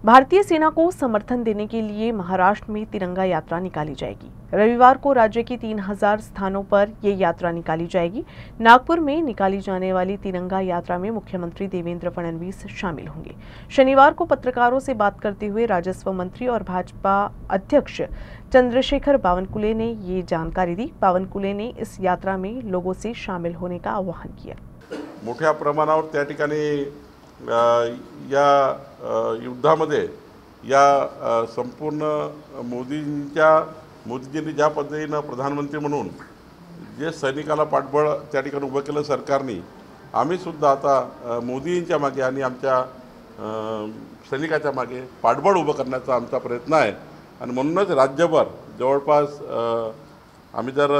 भारतीय सेना को समर्थन देने के लिए महाराष्ट्र में तिरंगा यात्रा निकाली जाएगी। रविवार को राज्य के 3000 स्थानों पर ये यात्रा निकाली जाएगी। नागपुर में निकाली जाने वाली तिरंगा यात्रा में मुख्यमंत्री देवेंद्र फडणवीस शामिल होंगे। शनिवार को पत्रकारों से बात करते हुए राजस्व मंत्री और भाजपा अध्यक्ष चंद्रशेखर बावनकुले ने ये जानकारी दी। बावनकुले ने इस यात्रा में लोगों से शामिल होने का आह्वान किया। मोठ्या प्रमाणावर त्या ठिकाणी या युद्धामध्ये या संपूर्ण मोदीजींनी ज्या पद्धतीने प्रधानमंत्री म्हणून जे सैनिकाला पाठबळ त्या ठिकाणी उभं केलं सरकारने, आम्ही सुद्धा आता मोदींच्या मागे आणि आमच्या सैनिकाच्या मागे पाठबळ उभं करण्याचा आमचा प्रयत्न आहे। आणि म्हणूनच राज्यभर जवळपास आम्ही जर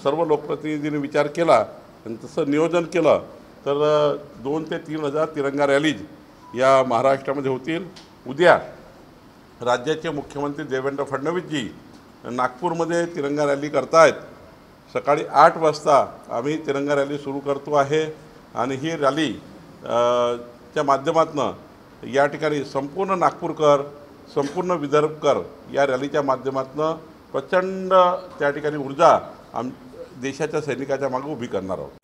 सर्व लोकप्रतिनिधींनी विचार केला आणि तसं नियोजन केलं तर 2 ते 3 हजार तिरंगा रॅलीज या महाराष्ट्रामध्ये होतील। उद्या राज्याचे मुख्यमंत्री देवेंद्र फडणवीसजी नागपूरमध्ये तिरंगा रॅली करतायत। सकाळी 8 वाजता आम्ही तिरंगा रॅली सुरू करतो आहे आणि ही रॅली च्या माध्यमातून या ठिकाणी संपूर्ण नागपूरकर, संपूर्ण विदर्भकर या रॅलीच्या माध्यमातून प्रचंड त्या ठिकाणी ऊर्जा देशाच्या सैनिकाच्या मागे उभी करणार आहोत।